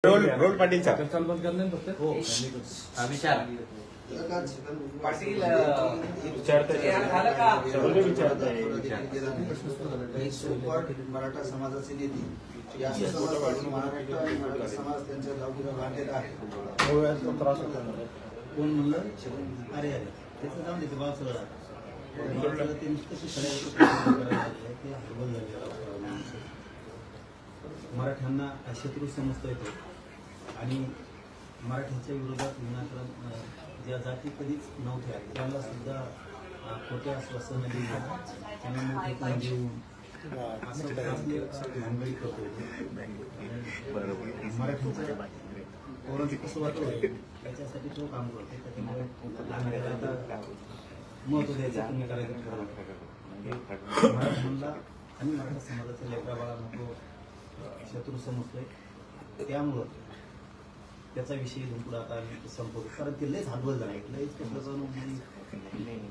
Role पाटीलचा हो विचार पाटील मराठा समाजाचे नेते या महाराष्ट्र आणि मराठा समाज त्यांच्या गावकीला बांधलेला आहे. कोण म्हणलं अरे अरे त्याचं जाऊन देते बाब सगळं ते मराठ्यांना शत्रू समजता येतो आणि मराठ्यांच्या विरोधात विनाकारण ज्या जाती कधीच नव्हत्या त्यांना सुद्धा खोट्या आश्वासन देऊन त्यांना मोठे काम देऊन असं भानगडी करतो. मराठ्यांच्या पोरांचं कसं वाटतं त्याच्यासाठी तो काम करतो. त्याच्यामुळे आता महत्व द्यायचं तुम्ही करायचं मराठ्यांना आणि मराठा समाजाच्या लेकरा बाळांना तो शत्रू समजतोय. त्यामुळं त्याचा विषय पुढे आता आम्ही संपवतो कारण ते लयच हातबल झाले लयच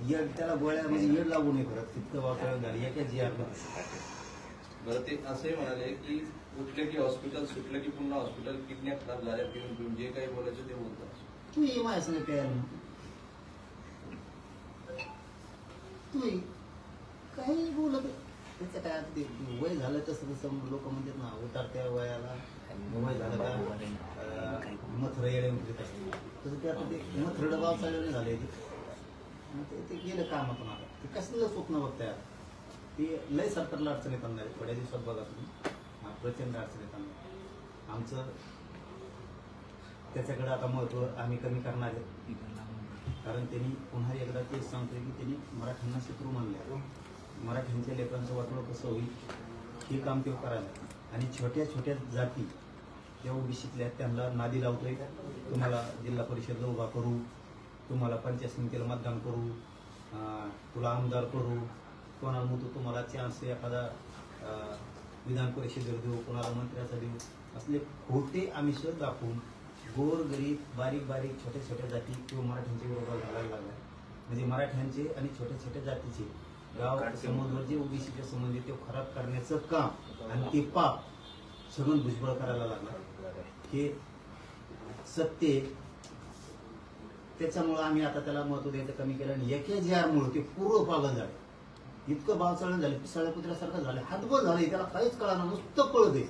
येड त्याला गोळ्यामध्ये येड लागू नये करत तितकं वापरायला झालं एका जी बरं ते असंही म्हणाले की उठले की हॉस्पिटल सुटलं की पुन्हा हॉस्पिटल किडनॅप खराब झाल्या फिरून जे काही बोलायचं ते बोलतात. तू ये माझ्या संग प्यायला तू काही बोलत त्याचं काय ते वय झालं तसं तसं लोक म्हणतात ना उतारत्या वयाला वय झालं का मथर येणे उठत असते तसं ते आता ते मथरड गाव चालवणे झाले ते गेलं कामातून आता ते कसलं स्वप्न बघताय ते लय सरकारला अडचणीत आणणार थोड्या दिवसात बघा तुम्ही प्रचंड अडचणीत आणणार आमचं त्याच्याकडे आता महत्व आम्ही कमी करणार आहे कारण त्यांनी पुन्हा एकदा तेच सांगतोय की त्यांनी मराठ्यांना शत्रू मानले मराठ्यांच्या लेकरांचं वाटोळं कसं होईल हे काम ते करायला आणि छोट्या छोट्या जाती त्या ओबीसीतल्या त्यांना नादी लावतोय तुम्हाला जिल्हा परिषदला उभा करू तुम्हाला पंचायत समितीला मतदान करू तुला आमदार करू कोणाला म्हणतो तुम्हाला चान्स एखादा विधान परिषदेवर देऊ कोणाला मंत्र्याचा देऊ असले खोटे आमिष दाखवून गोर गरीब बारीक बारीक छोट्या छोट्या जाती किंवा मराठ्यांच्या विरोधात घालायला लागल्या म्हणजे मराठ्यांचे आणि छोट्या छोट्या जातीचे गाव समोर जे ओबीसीच्या संबंधित ते खराब करण्याचं काम आणि ते पाप सगळं भुजबळ करायला लागला हे सत्य त्याच्यामुळे आम्ही आता त्याला महत्व द्यायचं कमी केलं आणि एके जी आर मुळे ते पूर्ण पागल झाले इतकं बावचाळण झाले पिसाळ्या कुत्र्यासारखं झालं हातबल झाले त्याला काहीच कळणार नुसतं पळत आहे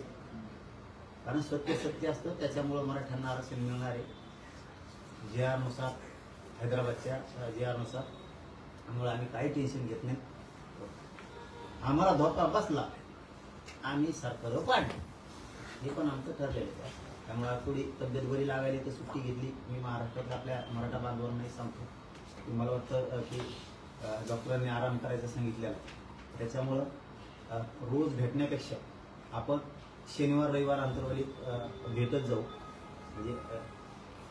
कारण सत्य सत्य असतं त्याच्यामुळे मराठ्यांना आरक्षण मिळणार आहे जे आर नुसार हैदराबादच्या जे आर नुसार त्यामुळे आम्ही काही टेन्शन घेत नाही आम्हाला धोका बसला आम्ही सरकार पाडलं हे पण आमचं ठरलेलं आहे त्यामुळे थोडी तब्येत बरी लागायली तर सुट्टी घेतली मी महाराष्ट्रात आपल्या मराठा बांधवांनाही सांगतो की मला वाटतं की डॉक्टरांनी आराम करायचं सांगितलेलं त्याच्यामुळं रोज भेटण्यापेक्षा आपण शनिवार रविवार अंतरवाली भेटत जाऊ म्हणजे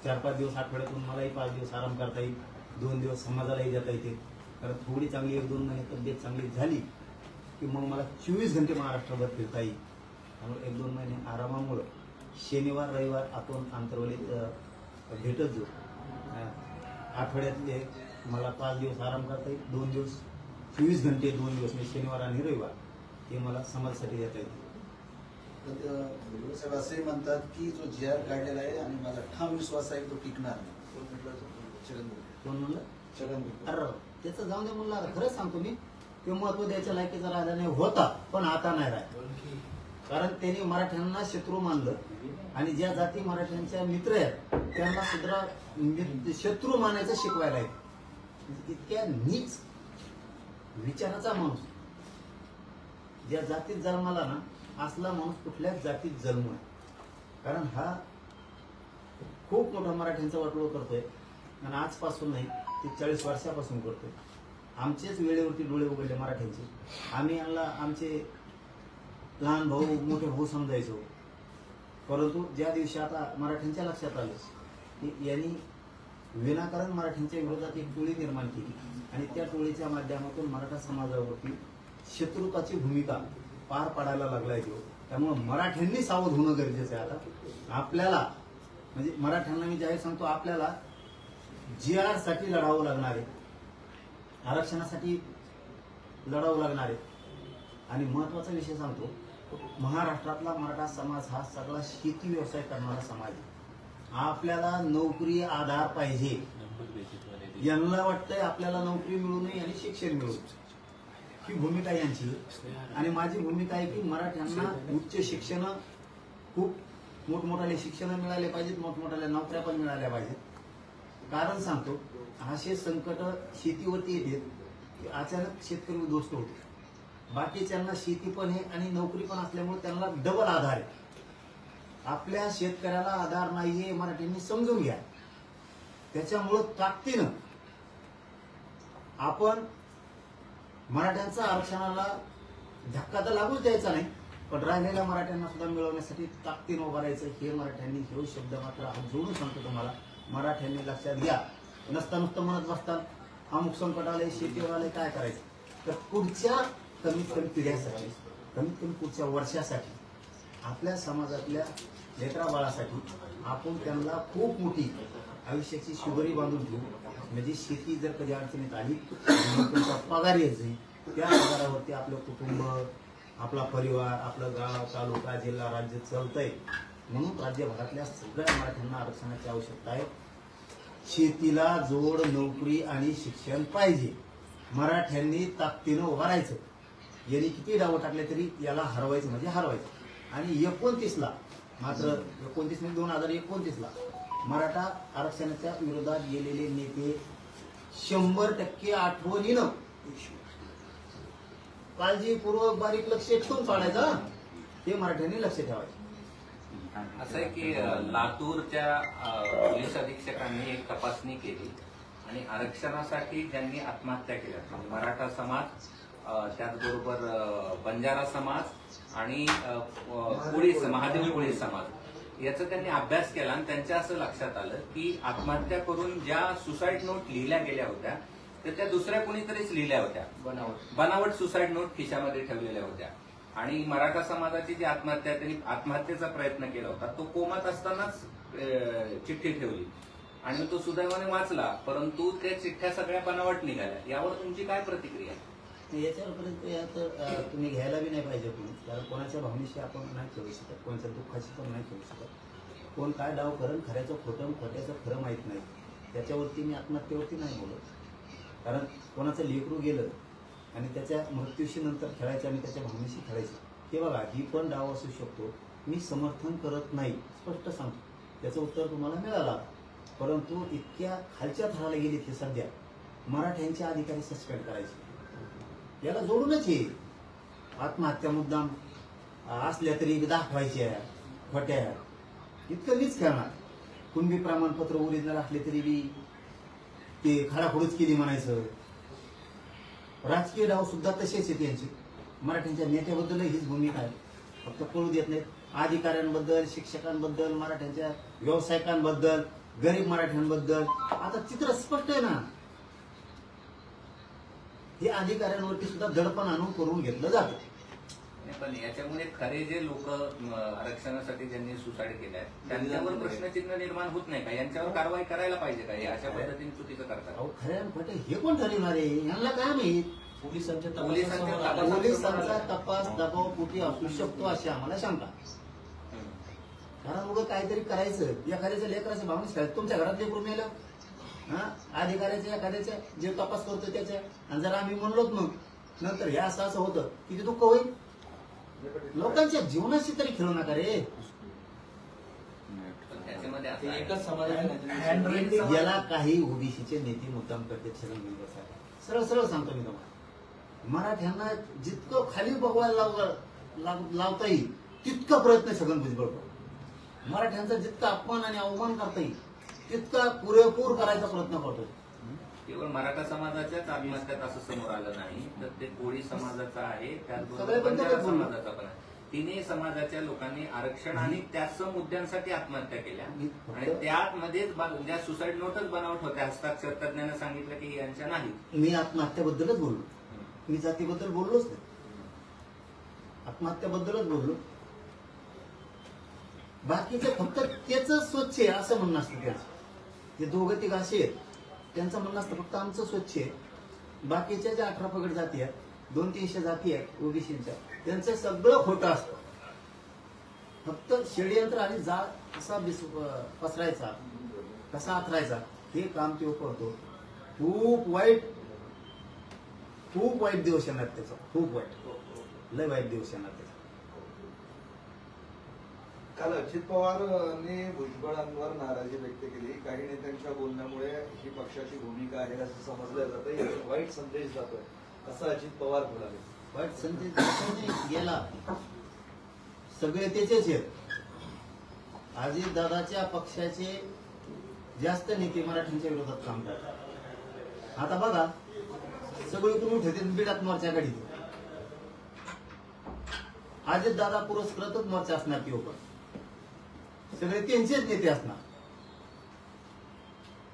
4-5 दिवस आठवड्यातून मलाही 5 दिवस आराम करता येईल 2 दिवस समाजालाही जाता येते कारण थोडी चांगली 1-2 महिने तब्येत चांगली झाली की मग मला 24 घंटे महाराष्ट्रभर फिरता येईल त्यामुळे 1-2 महिने आरामामुळं शनिवार रविवार आपण अंतरवलीत भेटत जाऊ आठवड्यातले मला 5 दिवस आराम करता येईल 2 दिवस 24 घंटे 2 दिवस म्हणजे शनिवार आणि रविवार हे मला समाजासाठी देता येईल. साहेब असे म्हणतात की जो जी आर काढलेला आहे आणि माझा ठाम विश्वास आहे तो टिकणार नाही कोण म्हणलं अरे त्याचं जाऊन दे म्हणलं खरंच सांगतो मी ते महत्व द्यायच्या लायकीचा राहिला नाही होता पण आता नाही राहिला कारण त्यांनी मराठ्यांना शत्रू मानलं आणि ज्या जाती मराठ्यांच्या मित्र आहेत त्यांना सुद्धा शत्रू मानायचं शिकवायला आहे इतक्या नीच विचाराचा माणूस ज्या जातीत जन्माला ना असला माणूस कुठल्याच जातीत जन्म आहे कारण हा खूप मोठा मराठ्यांचा वाटोळं करतोय आणि आजपासून नाही ते 40 वर्षापासून करतोय आमचेच वेळेवरती डोळे उघडले मराठ्यांचे आम्ही यांना आमचे लहान भाऊ मोठे भाऊ समजायचो परंतु ज्या दिवशी आता मराठ्यांच्या लक्षात आलं की यांनी विनाकारण मराठ्यांच्या विरोधात एक टोळी निर्माण केली आणि त्या टोळीच्या माध्यमातून मराठा समाजावरती शत्रुताची भूमिका पार पाडायला लागलाय तो त्यामुळे मराठ्यांनी सावध होणं गरजेचं आहे आता आपल्याला म्हणजे मराठ्यांना मी जाहीर सांगतो आपल्याला जी आर साठी लढावं लागणार आहे आरक्षणासाठी लढावं लागणार आहे आणि महत्वाचा विषय सांगतो महाराष्ट्रातला मराठा समाज हा सगळा शेती व्यवसाय करणारा समाज आहे. आपल्याला नोकरी आधार पाहिजे. यांना वाटतंय आपल्याला नोकरी मिळू नये आणि शिक्षण मिळू, ही भूमिका यांची. आणि माझी भूमिका आहे की मराठ्यांना उच्च शिक्षण, खूप मोठमोठाले शिक्षण मिळाले पाहिजेत, मोठमोठ्या नोकऱ्या पण मिळाल्या पाहिजेत. कारण सांगतो, असे संकट शेतीवरती येते की अचानक शेतकरी उद्ध्वस्त होते. बाकीच्यांना शेती पण आहे आणि नोकरी पण असल्यामुळे त्यांना डबल आधार आहे. आपल्या शेतकऱ्याला आधार नाहीये, मराठ्यांनी समजून घ्या. त्याच्यामुळं ताकदीनं आपण मराठ्यांचा आरक्षणाला धक्का तर लागूच द्यायचा नाही, पण राहिलेल्या मराठ्यांना सुद्धा मिळवण्यासाठी ताकदीनं उभं राहायचं. हे मराठ्यांनी हे शब्द मात्र हात जोडून सांगतो तुम्हाला, मराठ्यांनी लक्षात घ्या. नुसतं म्हणत बसतात अमुक संकट आलंय, शेतीवर आलंय, काय करायचं. तर पुढच्या कमीत कमी पिढ्यासाठी, कमीत कमी पुढच्या वर्षासाठी, आपल्या समाजातल्या लेकरा बाळासाठी आपण त्यांना खूप मोठी आयुष्याची शुगरी बांधून ठेवू. म्हणजे शेती जर कधी अडचणीत आली, तुमचा पगार यायचं, त्या पगारावरती आपलं कुटुंब, आपला परिवार, आपलं गाव, तालुका, जिल्हा, राज्य चालतंय. म्हणून राज्यभरातल्या सगळ्या मराठ्यांना आरक्षणाची आवश्यकता आहे. शेतीला जोड, नोकरी आणि शिक्षण पाहिजे. मराठ्यांनी ताकदीनं उभं राहायचं. यांनी किती डावं टाकले तरी याला हरवायचं म्हणजे हरवायचं. आणि 29ला मात्र 29 नाही 2029ला मराठा आरक्षणाच्या विरोधात गेलेले नेते 100% आठवणीनं काळजीपूर्वक बारीक लक्ष ठेवून पाडायचं. हे मराठ्यांनी लक्ष ठेवायचं. असं आहे की लातूरच्या पोलीस अधीक्षकांनी एक तपासणी केली आणि आरक्षणासाठी ज्यांनी आत्महत्या केल्या, म्हणजे मराठा समाज, त्याचबरोबर बंजारा समाज आणि महादेवी कोळी समाज, याचा त्यांनी अभ्यास केला आणि त्यांच्या असं लक्षात आलं की आत्महत्या करून ज्या सुसाईड नोट लिहिल्या गेल्या होत्या तर त्या दुसऱ्या कोणीतरीच लिहिल्या होत्या. बनावट सुसाईड नोट खिशामध्ये ठेवलेल्या होत्या. आणि मराठा समाजाची जी आत्महत्या, त्यांनी आत्महत्येचा प्रयत्न केला होता, तो कोमात असतानाच चिठ्ठी ठेवली आणि तो सुदैवाने वाचला, परंतु त्या चिठ्ठ्या सगळ्या बनावट निघाल्या. यावर तुमची काय प्रतिक्रिया? याच्यावर तुम्ही घ्यायला बी नाही पाहिजे कोणी, कारण कोणाच्या भावनेशी आपण नाही खेळू शकत, कोणाच्या दुःखाशी पण नाही खेळू शकत. कोण काय डाव करण, खऱ्याचं खोटं, खोट्याचं खरं माहीत नाही. त्याच्यावरती मी आत्महत्येवरती नाही बोलत. कारण कोणाचं लेकरू गेलं आणि त्याच्या मृत्यूशी नंतर खेळायचं आणि त्याच्या भावनेशी खेळायचं, हे बघा, ही पण डाव असू शकतो. मी समर्थन करत नाही, स्पष्ट सांगतो. त्याचं उत्तर तुम्हाला मिळालं. परंतु इतक्या खालच्या थराला गेली ते सध्या मराठ्यांचे अधिकारी सस्पेंड करायचे, याला जोडूनच ये. आत्महत्या मुद्दाम असल्या तरी दाखवायच्या खोट्या, इतकं मीच खेळणार. कुणबी प्रमाणपत्र ओरिजिनल असले तरी बी ते खडाखोडच केली म्हणायचं. राजकीय डाव सुद्धा तसेच आहेत यांची. मराठ्यांच्या नेत्याबद्दल हीच भूमिका आहे. फक्त कळू देत नाहीत. अधिकाऱ्यांबद्दल, शिक्षकांबद्दल, मराठ्यांच्या व्यावसायिकांबद्दल, गरीब मराठ्यांबद्दल आता चित्र स्पष्ट आहे ना. हे अधिकाऱ्यांवरती सुद्धा दडपण आणून करून घेतलं जातं. पण याच्यामुळे खरे जे लोक आरक्षणासाठी ज्यांनी सुसाईड केलंय त्यांच्यावर प्रश्नचिन्ह निर्माण होत नाही का? यांच्यावर कारवाई करायला पाहिजे का? हे अशा पद्धतीने चुकीचं करतात. खऱ्या खोटे हे कोण ठरवणार आहे? यांना काय माहित? पोलिसांचा तपास दबाव कुठे असू शकतो अशी आम्हाला शंका. कारण उगं काहीतरी करायचं, एखाद्याच्या लेकराच्या भावनेच काय. तुमच्या घरात लेकरू मेलं, अधिकाऱ्याच्या एखाद्याच्या जे तपास करतो त्याच्या, आणि जर आम्ही म्हणलोच मग नंतर हे असं असं होतं, किती दुःख होईल. लोकांच्या जीवनाशी तरी खेळू नका रे. याला काही ओबीसीचे नेते मुद्दाम करते. सरळ सरळ सांगतो मी तुम्हाला, मराठ्यांना जितकं खाली बघवायला लावता येईल तितका प्रयत्न छगन भुजबळ करतो. मराठ्यांचा जितका अपमान आणि अवमान करता येईल तितका पुरेपूर करायचा प्रयत्न करतो. केवळ मराठा समाजाच्याच आत्महत्यात असं समोर आलं नाही, तर ते कोळी समाजाचा आहे, त्याचबरोबर बंजारा समाजाचा पण आहे. तिन्ही समाजाच्या लोकांनी आरक्षण आणि त्याच मुद्द्यांसाठी आत्महत्या केल्या. आणि त्यामध्येच ज्या सुसाईड नोटच बनावट होत्या, हस्ताक्षर तज्ञांना सांगितलं की यांच्या नाही. मी आत्महत्याबद्दलच बोललो, मी जातीबद्दल बोललोच नाही. आत्महत्याबद्दलच बोललो. बाकीचं फक्त त्याच स्वच्छ आहे असं म्हणणं असतं त्याचं. जे दोघं तिघ असे आहेत त्यांचं म्हणणं असतं फक्त आमचं स्वच्छ आहे. बाकीच्या ज्या 18 पगड जाती आहेत, 200-300 जाती आहेत ओबीसीच्या, त्यांचं सगळं खोटं असतं. फक्त षडयंत्र आणि जाळ कसा पसरायचा, कसा आथरायचा, हे काम तो करतो. खूप वाईट दिवस येणार त्याचा, खूप वाईट, लय वाईट दिवस येणार त्याचा. काल अजित पवारांनी भुजबळांवर नाराजी व्यक्त केली. काही नेत्यांच्या बोलण्यामुळे ही पक्षाची भूमिका आहे असं समजलं जातं. याचा वाईट संदेश जातोय असं अजित पवार म्हणाले. वाईट संदेश गेला, सगळे त्याचेच आहेत. अजित दादाच्या पक्षाचे जास्त नेते मराठ्यांच्या विरोधात काम करतात. आता बघा, सगळे तुम्ही ठेवते बिडात मोर्चा काढी. अजित दादा पुरस्कृतच मोर्चा असणार की पण सगळे त्यांचेच नेते असणार,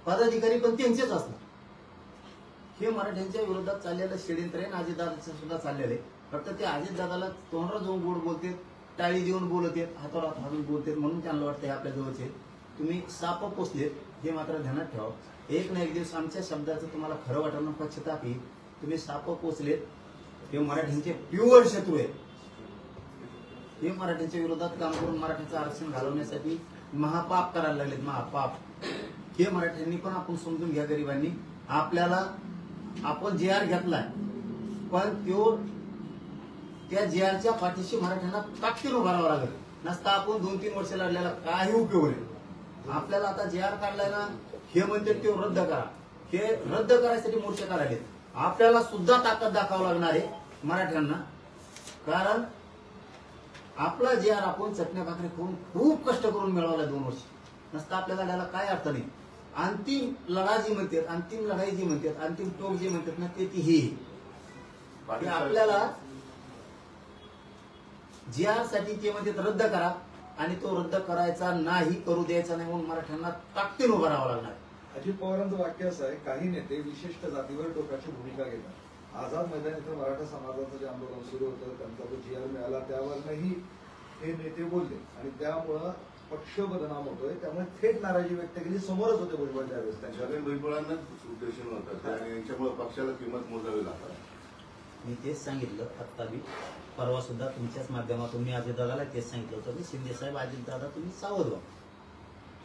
पदाधिकारी पण त्यांचेच असणार. हे मराठ्यांच्या विरोधात चाललेलं षडयंत्र आहे. अजित दादाचं सुद्धा चाललेलं आहे. फक्त ते अजित दादाला तोंडावर जाऊन गोड बोलतात, टाळी देऊन बोलतात, हातावर हात घालून बोलतात, म्हणून त्यांना वाटतं आपल्या जवळचे. तुम्ही साप पोचलेत हे मात्र ध्यानात ठेवा. एक ना एक दिवस आमच्या शब्दाचं तुम्हाला खरं वाटणं पश्चाताप येईल. तुम्ही साप पोचलेत, हे मराठ्यांचे प्युअर शत्रू आहेत. हे मराठ्यांच्या विरोधात काम करून मराठ्याचं आरक्षण घालवण्यासाठी महापाप करायला लागलेत, महापाप. हे मराठ्यांनी पण आपण समजून घ्या. गरिबांनी आपल्याला, आपण जे आर घेतलाय, पण त्या जे आरच्या पाठीशी मराठ्यांना ताकदीनं उभारावं लागेल. नसता आपण 2-3 वर्ष लढल्याला काही उपयोग नाही. आपल्याला आता जे आर काढलाय ना, हे म्हणते ते रद्द करा, हे रद्द करायसाठी मोर्चे काढायचे. आपल्याला सुद्धा ताकद दाखवावं लागणार आहे मराठ्यांना. कारण आपला जे आर आपण चटण्या भाकरी करून खूप कष्ट करून मिळवला 2 वर्ष. नसता आपल्याला लढायला काय अर्थ नाही. अंतिम लढा जी म्हणतात, अंतिम लढाई जी म्हणतात, अंतिम टोक जे म्हणतात ना, ते ही आपल्याला जी आर साठी ते म्हणतात रद्द करा, आणि तो रद्द करायचा नाही, करू द्यायचा नाही, म्हणून मराठ्यांना ताकदीनं उभं राहावं लागणार. अजित पवारांचं वाक्य असं आहे, काही नेते विशिष्ट जातीवर टोकाची भूमिका घेतात. आझाद मैदान इथं मराठा समाजाचं जे आंदोलन सुरू होतं, त्यांचा जो जी आर मिळाला, त्यावरही हे नेते बोलले आणि त्यामुळं पक्ष बदनाम होतोय. त्यामुळे थेट नाराजी व्यक्त केली. समोरच होते भुजबळ त्यावेळेस. छगन भुजबळांनाच उद्देशून होतात आणि यांच्यामुळे पक्षाला किंमत मोजावी लागतात. मी तेच सांगितलं आत्ता बी, परवा सुद्धा तुमच्याच माध्यमातून मी अजितदादाला तेच सांगितलं होतं की शिंदे साहेब, अजितदादा तुम्ही सावध व्हा.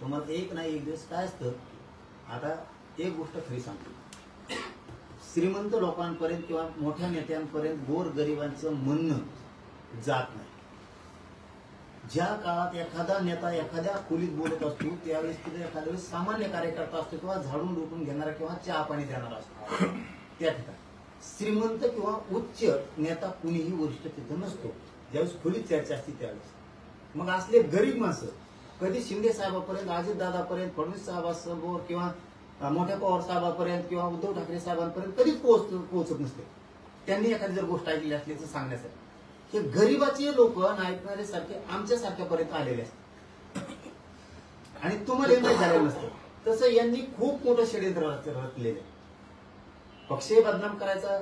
तुम्हाला एक ना एक दिवस काय असतं. आता एक गोष्ट खरी सांगतो, श्रीमंत लोकांपर्यंत किंवा मोठ्या नेत्यांपर्यंत गोर गरिबांचं म्हणणं जात नाही. ज्या काळात एखादा नेता एखाद्या खोलीत बोलत असतो, त्यावेळेस तिथे एखाद्या वेळेस सामान्य कार्यकर्ता असतो किंवा झाडून लुटून घेणारा किंवा चहा पाणी देणारा असतो. त्या ठिकाणी श्रीमंत किंवा उच्च नेता कुणीही वरिष्ठ तिथं नसतो. ज्यावेळेस खोलीत चर्चा असते त्यावेळेस मग असले गरीब माणसं कधी शिंदे साहेबांपर्यंत, अजितदादापर्यंत, फडणवीस साहेबांसमोर किंवा मोठ्या पवार साहेबांपर्यंत किंवा उद्धव ठाकरे साहेबांपर्यंत कधीच पोहोचत नसते. त्यांनी एखादी जर गोष्ट ऐकली असली तर सांगण्यासाठी. हे गरीबाचे लोक ऐकणारे सारखे आमच्या सारख्यापर्यंत आलेले असतात आणि तुम्हाला हे माहीत झालेलं नसतं. तसं यांनी खूप मोठं षडयंत्र रचलेलं आहे. पक्षही बदनाम करायचा,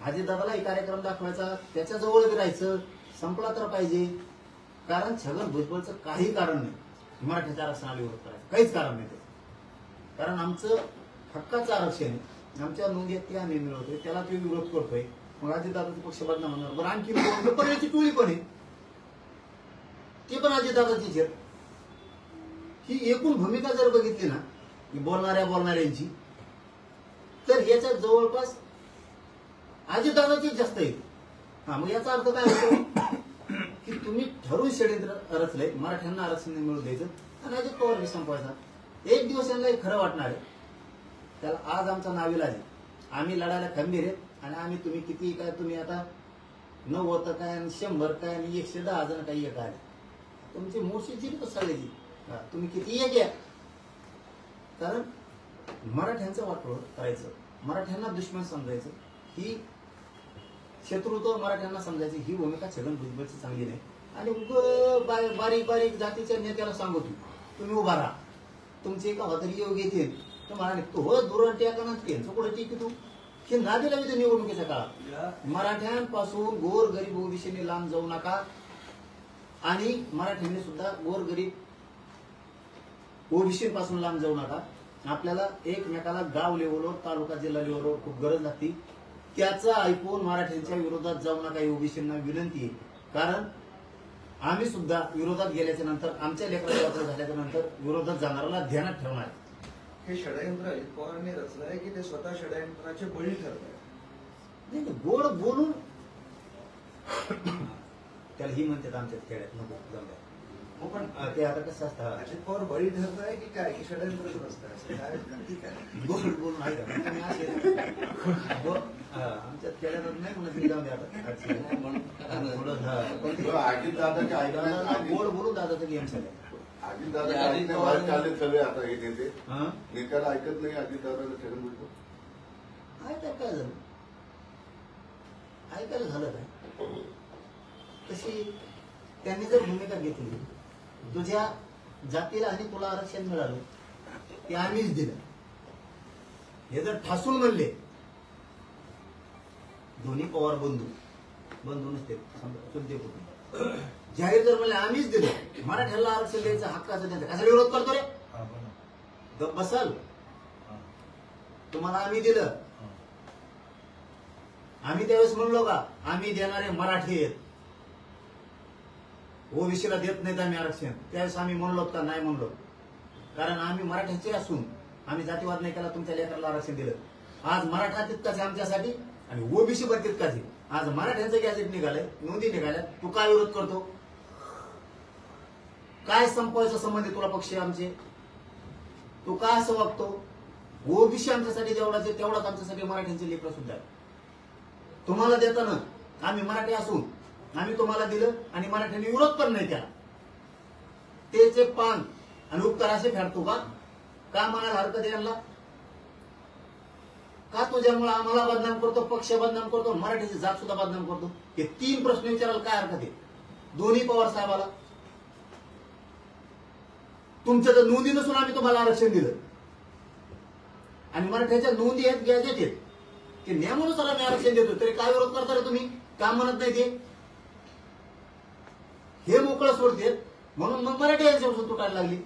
अजितदादालाही कार्यक्रम दाखवायचा, त्याच्याजवळच राहायचं, संपला तर पाहिजे. कारण छगन भुजबळचं काही कारण नाही मराठ्याच्या आरक्षणाला विरोध करायचं, काहीच कारण नाही त्याचं. कारण आमचं हक्काचं आरक्षण आहे, आमच्या नोंदी ते आम्ही मिळवतोय, त्याला तो विरोध करतोय. मग अजितदादाचा पक्ष बदनाम होणार. बरं, आणखी पर्यायची टोळी पण आहे, ते पण अजितदादाचीच आहेत. ही एकूण भूमिका जर बघितली ना बोलणाऱ्यांची, तर याच्यात जवळपास अजितदादाचीच जास्त आहेत. मग याचा अर्थ काय होतो की तुम्ही ठरवून षडयंत्र रचलंय, मराठ्यांना आरक्षण मिळवून द्यायचं आणि अजित पवार बी संपवायचा. एक दिवस यांना खरं वाटणार आहे. त्याला आज आमचा नाविलाज आहे. आम्ही लढायला खंबीर आहेत आणि आम्ही, तुम्ही किती काय, तुम्ही आता 90 काय आणि 100 काय आणि 110 जण काही एक आहे, तुमची मोर्शीची सगळ्याची, तुम्ही किती एक या. कारण मराठ्यांचं वाटोळ करायचं, मराठ्यांना दुश्मन समजायचं, ही शत्रुत्व मराठ्यांना समजायची, ही भूमिका छगन भुजबळची चांगली नाही. आणि बारीक बारीक जातीच्या नेत्याला सांगतो तुम्ही उभा राहा, तुमचे एका होतरी योग येतील तर मला तो दुरण टेका त्यांचं कुठं टिकी तू हे नादी लावी निवडणुकीच्या काळात. मराठ्यांपासून गोर गरीब ओबीसीने लांब जाऊ नका आणि मराठ्यांनी सुद्धा गोर गरीब ओबीसी पासून लांब जाऊ नका. आपल्याला एकमेकाला गाव लेवलवर, तालुका जिल्हा लेवलवर खूप गरज लागते. त्याचं ऐकून मराठ्यांच्या विरोधात जाऊ नका, ही ओबीसींना विनंती आहे. कारण आम्ही सुद्धा विरोधात गेल्याच्या नंतर आमच्या लेकराला झाल्याच्या नंतर विरोधात जाणाऱ्याला ध्यानात ठेवणार आहे. हे षडयंत्र अजित पवारांनी रचलं आहे की ते स्वतः षडयंत्राचे बळी ठरत आहे? नाही नाही, गोड बोलून त्याला ही म्हणतात आमच्या खेड्यात नको जाऊ द्या. हो, पण ते आता कसं असतं अजित पवार बळी ठरत आहे की काय की षडयंत्रच नसतं असं काय नक्की काय? गोड बोलून आहे का तुम्ही आमच्या खेड्यात नाही म्हणत जाऊ द्या आता थोडं, हा. पण ते अजितदादाच्या दादाला ऐकण्यात गोड बोलून दादाचं गेम झालं. अजितदादाच्या ऐकण्यात बाहेर चालले सगळे आता हे नेते हा नेत्याला ऐकत नाही अजितदादाला छगन भुजबळ. ऐकायला काय झालं? ऐकायला झालं काय? तशी त्यांनी जर भूमिका घेतली, तुझ्या जातीला आणि तुला आरक्षण मिळालं ते आम्हीच दिलं, हे जर ठासून म्हणले, दोन्ही पवार बंधू नसते चुलते कुटुंब, जाहीर जर म्हणले आम्हीच दिलं, मराठ्याला आरक्षण द्यायचं हक्काचं त्यांचा कसा विरोध करतो रे? गप बसल. तुम्हाला आम्ही दिलं, आम्ही त्यावेळेस म्हणलो का आम्ही देणारे मराठी आहेत, ओबीसीला देत नाहीत आम्ही आरक्षण? त्यावेळेस आम्ही म्हणलो का? नाही म्हणलो. कारण आम्ही मराठ्याचे असून आम्ही जातीवाद नाही केला, तुमच्या लेकराला आरक्षण दिलं. आज मराठा तितकाच आहे आमच्यासाठी आणि ओबीसी पण तितकाच आहे. आज मराठ्यांचं गॅजेट निघालंय, नोंदी निघाल्या, तू काय विरोध करतो? काय संपवायचा संबंध आहे तुला पक्ष आमचे? तू काय असं वागतो? ओबीसी आमच्यासाठी जेवढाच आहे तेवढाच आमच्यासाठी मराठ्यांचे लेकरं सुद्धा आहे. तुम्हाला देताना आम्ही मराठी असून आम्ही तुम्हाला दिलं आणि मराठ्यांनी विरोध पण नाही केला. तेचे पान आणि उपकार असे फेडतो का? का म्हणायला हरकत यांना? का तुझ्यामुळे आम्हाला बदनाम करतो, पक्ष बदनाम करतो, मराठीची जात सुद्धा बदनाम करतो? हे 3 प्रश्न विचारायला काय हरकत आहे दोन्ही पवार साहेबाला? तुमच्या तर नोंदी नसून आम्ही तुम्हाला आरक्षण दिलं आणि मराठ्याच्या नोंदी आहेत, गॅजेट आहेत, ते नियमानुसार आम्ही आरक्षण देतो, तरी काय विरोध करता रे तुम्ही? का म्हणत नाही ते? हे मोकळं सोडते म्हणून मग मराठी यांच्यापासून तुटायला लागली.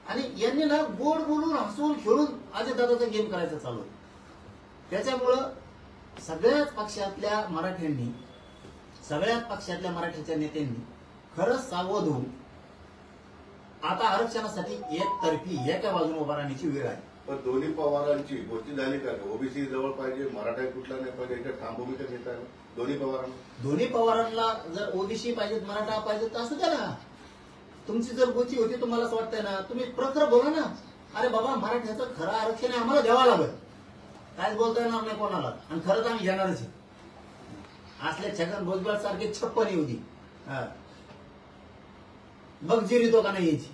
आणि यांनी ना गोड बोलून हसून खेळून अजितदादाचा गेम करायचा चालू आहे. त्याच्यामुळं सगळ्याच पक्षातल्या मराठ्यांनी, सगळ्याच पक्षातल्या मराठ्याच्या नेत्यांनी खरंच सावध होऊन आता आरक्षणासाठी एकतर्फी एका बाजूने उभा राहण्याची वेळ आहे. पण दोन्ही पवारांची गोष्टी झाली का? ओबीसी जवळ पाहिजे, मराठा कुठला नाही पाहिजे, याच्यात ठाम भूमिका घेता येईल दोन्ही पवारांना. दोन्ही पवारांना जर ओबीसी पाहिजेत, मराठा पाहिजेत तर असू द्या ना. तुमची जर गोची होती तुम्हाला असं वाटतंय ना, तुम्ही प्रखर बोला ना. अरे बाबा मराठ्याचं खरं आरक्षण आहे, आम्हाला द्यावं लागेल, काहीच बोलता येणार नाही कोणाला, आणि खरंच आम्ही घेणारच आहे. असल्या छगन भुजबळ सारखे 56 होती बघ जिरी तो का नाही यायची,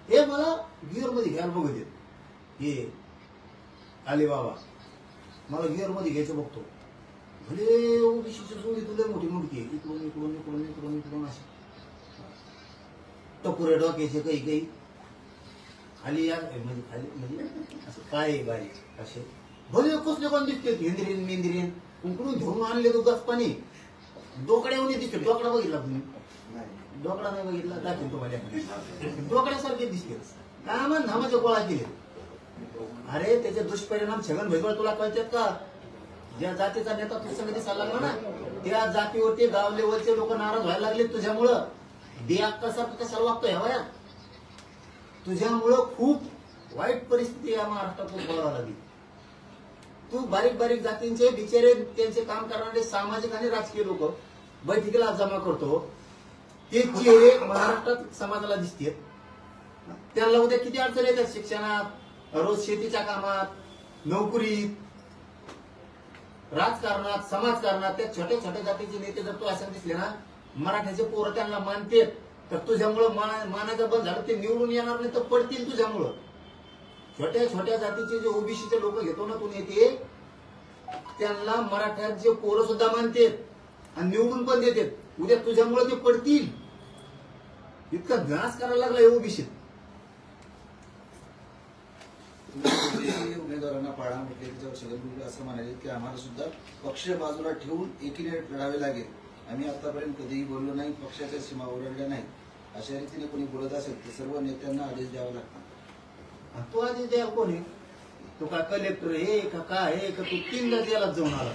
हे मला गिअर मध्ये घ्यायला बघत येत. हे आले बाबा मला गिअर मध्ये घ्यायचं बघतो, भले ओबीसीची जोडी तुला मोठी मोठी आहे, इकडून इकडून इकडून इकडून इकडून अशी टपुरे डोक्याचे काही काही खाली या म्हणजे खाली म्हणजे असं काय बारीक असे भले कसले कोण दिसते, हेंद्रीन मेंद्रीन उकडून घेऊन आणले तो गस पाणी डोकड्यावर दिसते. डोकडा बघितला तुम्ही? डोकडा नाही बघितला, दाखवतो माझ्या डोकड्यासारखे दिसते. काय म्हण धामाचे गोळा केले. अरे त्याचे दुष्परिणाम छगन भुजबळ तुला कळतात का? ज्या जातीचा नेता तुझ्या दिसायला लागला ना, त्या जातीवरती गाव लेवलचे लोक नाराज व्हायला लागले तुझ्यामुळं. बेअक्कासारखं कशाला वागतोय ह्या वयात? तुझ्यामुळं खूप वाईट परिस्थिती या महाराष्ट्रात बोलायला लागली. तू बारीक बारीक जातींचे बिचारे त्यांचे काम करणारे सामाजिक आणि राजकीय लोक बैठकीला जमा करतो, ते चेहरे महाराष्ट्रात समाजाला दिसते. त्यांना उद्या किती अडचण येतात शिक्षणात, रोज शेतीच्या कामात, नोकरीत, राजकारणात, समाजकारणात. त्या छोट्या छोट्या जातीचे नेते जर तू असं दिसले ना, मराठ्याचे पोरं त्यांना मानते, तर तुझ्यामुळं मानायचं बंद झालं, ते निवडून येणार नाही तर पडतील तुझ्यामुळं. छोट्या छोट्या जातीचे जे ओबीसीचे लोक घेतो ना तू नेते, त्यांना मराठ्यांचे पोरं सुद्धा मानतात आणि निवडून पण देतात. उद्या तुझ्यामुळे ते पडतील. इतका नाश करायला लागला ओबीसी. उमेदवारांना पाळा म्हटले त्याच्यावर छगन भुजबळ असं म्हणाले की आम्हाला सुद्धा पक्ष बाजूला ठेवून एकीने लढावे लागेल. आम्ही आतापर्यंत कधीही बोललो नाही, पक्षाच्या सीमा ओलांडल्या नाही. अशा रीतीने कोणी बोलत असेल तर सर्व नेत्यांना आदेश द्यावा लागतात. तू आधी द्याल कोणी? तू का कलेक्टर हे का काय हे का? तू 3दा जेलात जाऊन आला.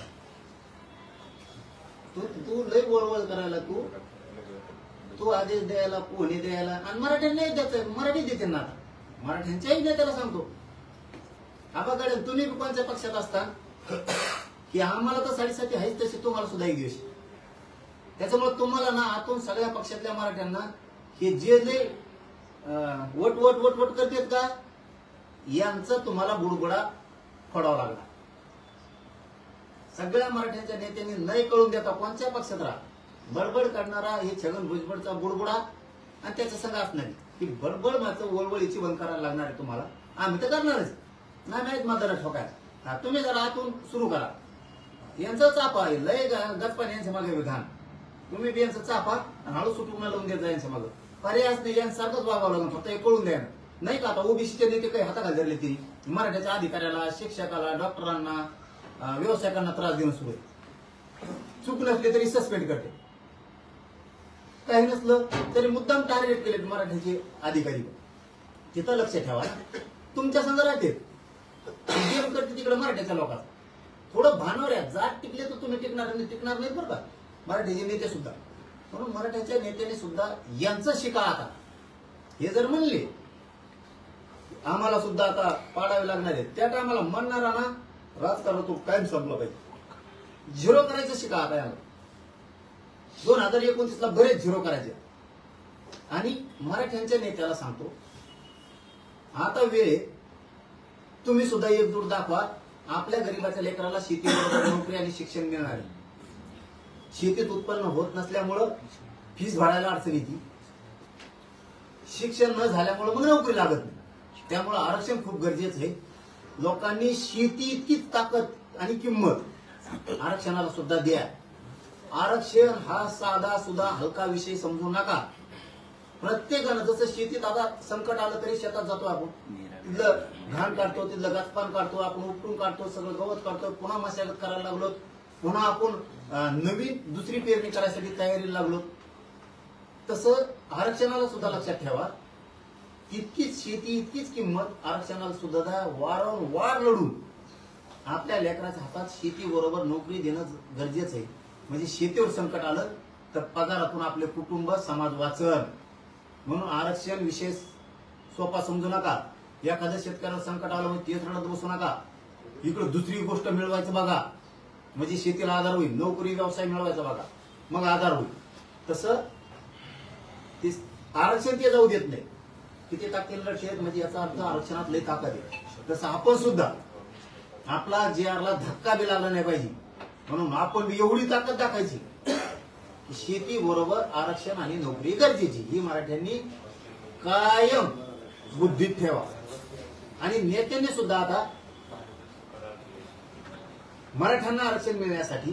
तू लय वळवळ करायला. तू तो आदेश द्यायला, पोहणे द्यायला, आणि मराठ्यांना नाही द्यायचं, मराठी देते ना आता मराठ्यांच्याही नेत्याला सांगतो, आबाकडे तुम्ही कोणत्या पक्षात असता की आम्हाला तर 7.5 आहेच तसे तुम्हाला सुद्धा एक दिवस. त्याच्यामुळे तुम्हाला ना आतून सगळ्या पक्षातल्या मराठ्यांना हे जे लय वट वट वट वट करतात का, यांचा तुम्हाला बुडबुडा फोडावा लागला. सगळ्या मराठ्यांच्या नेत्यांनी नाही कळून देता कोणत्या पक्षात राहा, बडबड करणारा हे छगन भुजबळचा बुडबुडा आणि त्याच्या संघ असणारी की बडबड मात्र वळवळीची बंद करायला लागणार आहे तुम्हाला. आम्ही तर करणारच नाही, माहीत मतदार ठोकायला. तुम्ही जरा आतून सुरू करा. यांचा चापा आहे लय गचपाने यांच्या मागे विधान, तुम्ही बी यांचा चापा आणि हळू सुटून लावून देत जा यांच्या मागे. पर्यायच नाही, यांसारखंच वागावं लागून फक्त हे कळून द्या नाही का. आता ओबीसीचे नेते काही हाताखाली धरले तरी मराठ्याच्या अधिकाऱ्याला, शिक्षकाला, डॉक्टरांना, व्यावसायिकांना त्रास देणं सुरू आहे. चूक नसली तरी सस्पेंड करते, काही नसलं तरी मुद्दाम टार्गेट केले मराठ्याचे अधिकारी. तिथं लक्ष ठेवा, तुमच्या संघ राहते गेम करते तिकडे मराठ्याच्या लोकांना. थोडं भानावर आहे, जात टिकले तर तुम्ही टिकणार नाहीत बरं का मराठ्याचे नेते सुद्धा. म्हणून मराठ्याच्या नेत्याने सुद्धा यांचं शिका आता. हे जर म्हणले आम्हाला सुद्धा आता पाडावे लागणार आहे, त्या टायमाला म्हणणारा ना राजकारणातून कायम संपलं पाहिजे. झिरो करायचं शिका आता याला. 2029 ला बरेच झिरो करायचे. आणि मराठ्यांच्या नेत्याला सांगतो आता वेळ, तुम्ही सुद्धा एकजूट दाखवा. आपल्या गरीबाच्या लेकराला शेतीबरोबर नोकरी आणि शिक्षण मिळणार आहे. शेतीत उत्पन्न होत नसल्यामुळं फीस भरायला अडचण येते, शिक्षण न झाल्यामुळं मग नोकरी लागत नाही. त्यामुळं आरक्षण खूप गरजेचं आहे. लोकांनी शेती इतकीच ताकद आणि किंमत आरक्षणाला सुद्धा द्या. आरक्षण हा साधा सुद्धा हलका विषय समजू नका. प्रत्येकानं जसं शेतीत आता संकट आलं तरी शेतात जातो आपण, तिथलं घाण काढतो, तिथलं गाचपान काढतो, आपण उपटून काढतो, सगळं गवत काढतो, पुन्हा मशागत करायला लागलो, पुन्हा आपण नवीन दुसरी पेरणी करायसाठी तयारीला लागलो. तसं आरक्षणाला सुद्धा लक्षात ठेवा. तितकीच शेती इतकीच किंमत आरक्षणाला सुद्धा वारंवार लढून आपल्या लेकराच्या हातात शेती बरोबर नोकरी देणं गरजेचं आहे. म्हणजे शेतीवर संकट आलं तर पगारातून आपले कुटुंब, समाज वाचन. म्हणून आरक्षण विषय सोपा समजू नका. एखाद्या शेतकऱ्याला संकट आलं म्हणजे तेच रडत बसू नका. इकडे दुसरी गोष्ट मिळवायचं बघा, म्हणजे शेतीला आधार होईल. नोकरी व्यवसाय मिळवायचा बघा, मग आधार होईल. तसं आरक्षण ते जाऊ देत नाही. किती ताकदीला लढत म्हणजे याचा अर्थ आरक्षणात लई ताकद आहे. तसं आपण सुद्धा आपला JR ला धक्का बी लागला नाही पाहिजे. म्हणून आपण एवढी ताकद दाखवायची की शेती बरोबर आरक्षण आणि नोकरी गरजेची. ही मराठ्यांनी कायम बुद्धीत ठेवा. आणि नेत्यांनी सुद्धा आता मराठ्यांना आरक्षण मिळण्यासाठी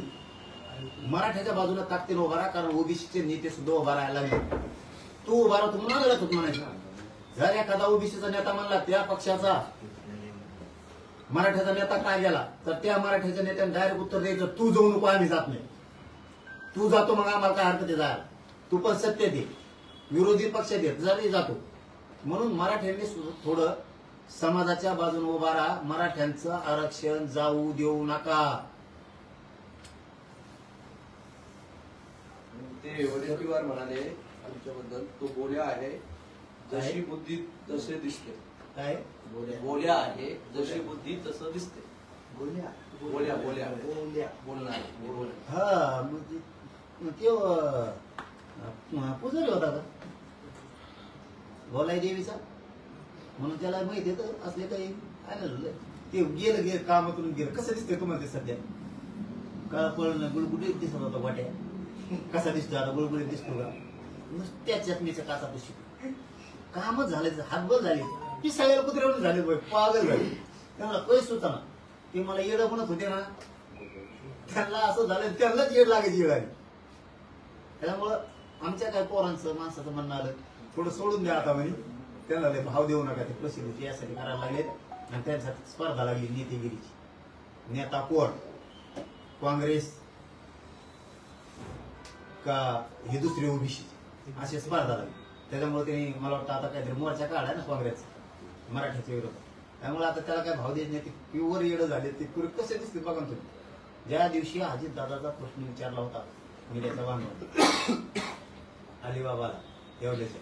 मराठ्याच्या बाजूला ताकदीने उभा राहा. कारण ओबीसीचे नेते सुद्धा उभा राहायला लागले. तू उभा राहतो म्हणून म्हणायचं. जर एखादा ओबीसीचा नेता म्हणला त्या पक्षाचा मराठ्याचा नेता काय गेला तर त्या मराठ्याच्या नेत्याने डायरेक्ट उत्तर द्यायचं, तू जाऊ नको, आम्ही जात नाही. तू जातो मग आम्हाला काय हरकत आहे जायला, तू पण सत्य दे, विरोधी पक्ष दे, जरी जातो. म्हणून मराठ्यांनी थोडं समाजाच्या बाजूने उभा राहा. मराठ्यांचं आरक्षण जाऊ देऊ नका. ते वडेट्टीवार म्हणाले आमच्याबद्दल, तो बोल्या आहे जशी बुद्धी तसे दिसते. काय बोल्या आहे जशी बुद्धी तसं दिसते. बोलल्या बोल्या बोल्या बोलल्या बोलणार. हा म्हणजे पुजारी होता का बोलाय देवीचा, म्हणून त्याला माहिती आहे असले काही ते गेलं कामातून गेलं. कसं दिसतंय तुम्हाला ते सध्या? काळ पळणं गुळगुळीत दिसत होता वाट्या. कसा दिसतो आता? गुळगुळीत दिसतो का? नुसत्या चटणीच्या काचा पुशी कामच झाले, हातबल झाले, ती सगळ्या कुत्र्यावरून झाले, पागल झाले. त्यांना पैसे सुचना. ते मला येडं म्हणत होते ना, त्यांना असं झालं, त्यांनाच येड लागायची वेळ आली. त्यामुळं आमच्या काय पोरांचं माणसाचं म्हणणं आलं, थोडं सोडून द्या आता म्हणे. त्यांना लय भाव देऊ नका, ते प्रसिद्धी यासाठी करायला लागलेत. आणि त्यांसाठी स्पर्धा लागली नेतेगिरीची. नेता कोण, काँग्रेस का हे दुसरी ओबीसी, अशी स्पर्धा लागली. त्याच्यामुळे त्यांनी मला वाटतं आता काहीतरी मोर्चा काढाय ना काँग्रेसचा मराठ्याच्या विरोधात. त्यामुळे आता त्याला काय भाव देत नाही. ते प्युअर येडं झाले. ते पूर्वी कसे दिसते बघा तुम्ही. ज्या दिवशी अजित दादाचा प्रश्न विचारला होता मीडियाचा बांधव, अलिबाबाला येवल्याच्या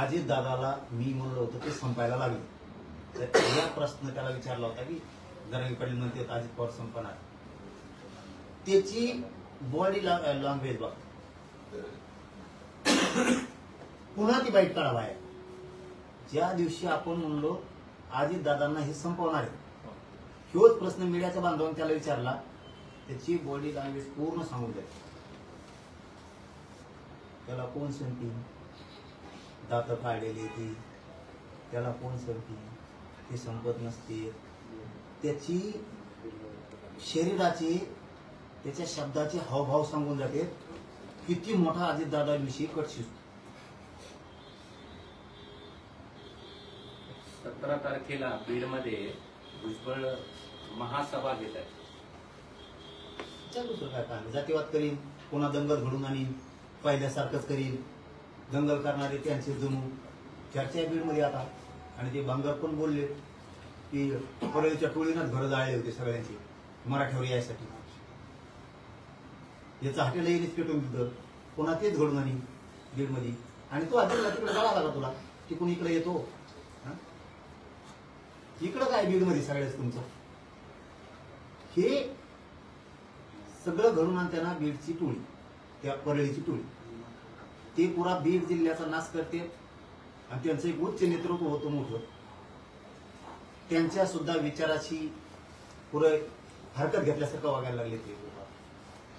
अजित दादाला मी म्हणलं होतं ते संपायला लागले. तर या प्रश्न त्याला विचारला होता की जरांगे पाटील म्हणते अजित पवार संपणार, त्याची बॉडी लँग्वेज बघ, पुन्हा ती बाईट काढा बाहेर. ज्या दिवशी आपण म्हणलो अजित दादांना हे संपवणार आहे, ह्योच प्रश्न मीडियाच्या बांधवांनी त्याला विचारला, त्याची बॉडी लँग्वेज पूर्ण सांगून द्या. त्याला कोण संपी, दात काढलेली ती, त्याला कोण संपी, ते संपत नसते. त्याची शरीराची, त्याच्या शब्दाचे हावभाव सांगून जाते किती मोठा अजितदादांविषयी कट शिजतो. 17 तारखेला बीडमध्ये भुजबळ महासभा घेत आहे. दुसरं काय काम, जातीवाद करीन, पुन्हा दंगल घडून आणीन, पहिल्यासारखंच करीन. दंगल करणारे त्यांचे जणू चर्चा आहे बीडमध्ये आता. आणि ते बांगर पण बोलले की परळीच्या टोळीनंच घरं जाळले होते सगळ्यांची मराठ्यावर यायसाठी. याचं हॉटेल येईनच पेटून दिलं, पुन्हा तेच घडून आणि बीडमध्ये. आणि तो आधी तिकडे जावा लागला तुला, तिकडून इकडे येतो. इकडं काय बीडमध्ये सगळ्याच तुमचं हे सगळं घडून आणताना बीडची टोळी, त्या परळीची टोळी, ते पुरा बीड जिल्ह्याचा नाश करते. आणि त्यांचं एक उच्च नेतृत्व होतं मोठं, त्यांच्या सुद्धा विचाराची पुरं हरकत घेतल्यासारखं वागायला लागले ते.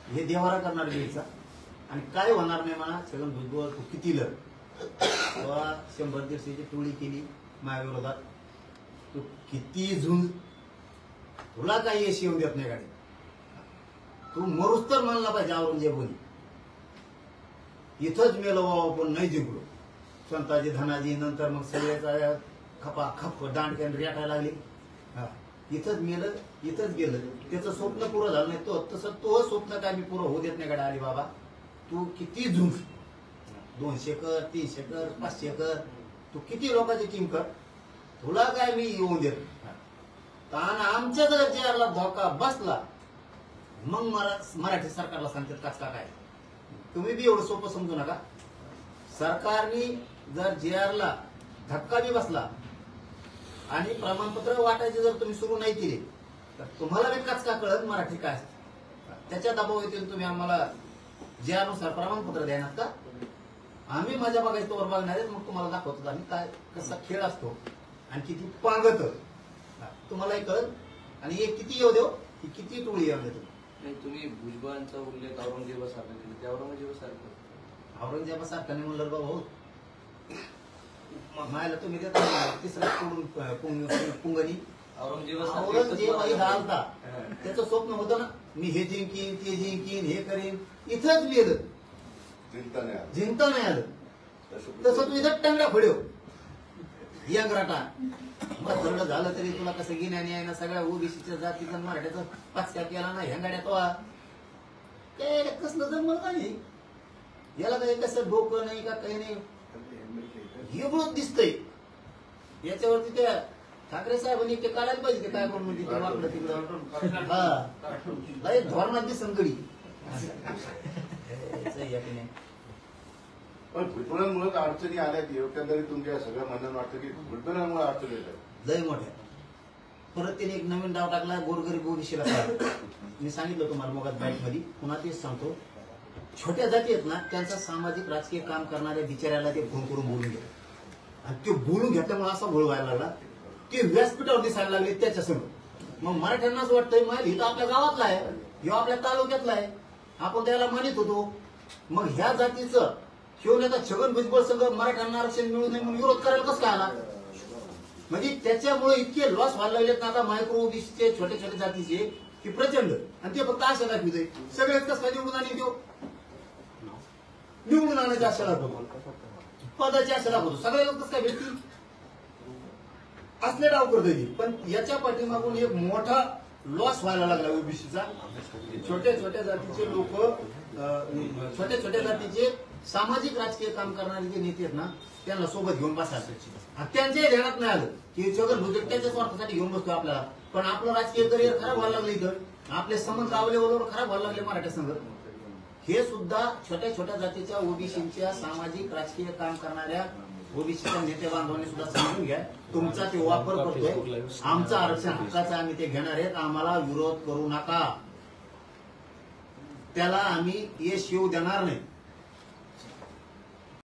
हे देवारा करणार बीडचा. आणि काय होणार नाही म्हणा, छगन भुजबळ तू किती लढ, 100-150ची टोळी केली माझ्या विरोधात, तू किती झुंज, तुला काही यश येऊ देत नाही गाडी. तू मरूच तर म्हणला पाहिजे औरंगजेबनी, इथंच मेलो बाबा पण नाही जिंकलो. संताजी धनाजी नंतर मग सगळ्याचा खपा खप दांडक्यान रेटायला लागली. इथंच मेलं, इथंच गेलं. त्याचं स्वप्न पुरं झालं नाही. तो तसं तो स्वप्न काय मी पुरं होऊ देत नाही गाडी. आली बाबा तू किती झुंज, 200 कर, 300 कर, 500 कर, तू किती लोकांची टीम कर, तुला काय मी येऊन देत. ताण आमच्या जर JRला धोका बसला मग मला मराठी सरकारला सांगतात कचका काय. तुम्ही बी एवढं सोपं समजू नका. सरकारने जर JRला धक्का बी बसला आणि प्रमाणपत्र वाटायचे जर तुम्ही सुरू नाही केले तर तुम्हाला बी कचका कळत मराठी काय असते. त्याच्या दबाव येतील तुम्ही आम्हाला JR नुसार प्रमाणपत्र देणार का. आम्ही माझ्या बघायचं वर बघणार आहे, मग तुम्हाला दाखवतो आम्ही काय कसा खेळ असतो आणि किती पांगत तुम्हालाही कळत. आणि एक किती येऊ देऊ की किती टोळी येऊ देतो. तुम्ही भुजबळांचा उल्लेख औरंगजेबासारखा केला, त्या औरंगजेबासारखं औरंगजेबासारखा नाही म्हणलं बाबा. हो मायला तुम्ही देता तिसरा पुंगणी औरंगजेब आलता, त्याचं स्वप्न होतं ना मी हे जिंकीन ते जिंकीन हे करीन, इथंच लिहिलं, जिंकता नाही आलं. तसं तू इथं टंगडा फडव यंगराटा मग थोडं झालं तरी तुला कसं घेण्याने आहे ना. सगळ्या ओबीसीच्या जातीचा मराठ्याचा पाचक्या केला ना हेंगाड्या तो काय कसलं जमलं नाही. याला काही कसं डोकं नाही का काही नाही, एवढं दिसतंय. याच्यावरती त्या ठाकरे साहेबांनी ते काढायला पाहिजे. ते काय म्हणून तिथे वाकडं तिकडं हा धोरणात दिसन गडी. पण भुजबळांमुळे अडचणी आल्या की एकंदरीत तुमच्या सगळ्या मनात वाटतं की भुजबळांमुळे अडचणी येतात लय मोठ्या. परत त्याने एक नवीन डाव टाकला गोरगरीब ओबीसीला. मी सांगितलं तुम्हाला मगात बाईट मध्ये, पुन्हा तेच सांगतो. छोट्या जाती आहेत ना त्यांचा सामाजिक राजकीय काम करणाऱ्या बिचाऱ्याला ते फोन करून बोलून घेतात. आणि ते बोलून घेतल्यामुळे असा घोळ व्हायला लागला ते व्यासपीठावर दिसायला लागले त्याच्यासमोर. मग मराठ्यांनाच वाटतंय माहिती इथं आपल्या गावातला आहे, ह्यो आपल्या तालुक्यातला आहे, आपण त्याला मानित होतो. मग ह्या जातीचं शिवण्याचा छगन भुजबळ सगळं मराठ्यांना आरक्षण मिळू नये म्हणून विरोध करायला कसं काय आला. म्हणजे त्याच्यामुळे इतके लॉस व्हायला लागलेत ना आता मायक्रो ओबीसीचे छोटे छोटे जातीचे की प्रचंड. आणि ते फक्त आशा दाखवते सगळेच कसं काय निवडून आणि तो निवडून आणायची आशा दाखवतो, पदाची आशा दाखवतो. सगळे लोक कसं काय भेटतील असले डाव करतो. पण याच्या पाठीमागून एक मोठा लॉस व्हायला लागला ओबीसीचा. छोट्या छोट्या जातीचे लोक, छोट्या छोट्या जातीचे सामाजिक राजकीय काम करणारे जे नेते आहेत ना त्यांना सोबत घेऊन बसायचं. त्यांच्याही ध्यानात नाही आलं की छगन भुजबळ त्याच्या स्वार्थासाठी घेऊन बसतो आपल्याला. पण आपलं राजकीय करिअर खराब व्हायला लागलं, इथं आपले संबंध गाव लेवलवर खराब व्हायला लागले मराठा संघ. हे सुद्धा छोट्या छोट्या जातीच्या ओबीसीच्या सामाजिक राजकीय काम करणाऱ्या ओबीसीच्या नेते बांधवांनी सुद्धा समजून घ्या. तुमचा ते वापर करतोय. आमचं आरक्षण हक्काचं आम्ही ते घेणार आहेत. आम्हाला विरोध करू नका. त्याला आम्ही यश येऊ देणार नाही.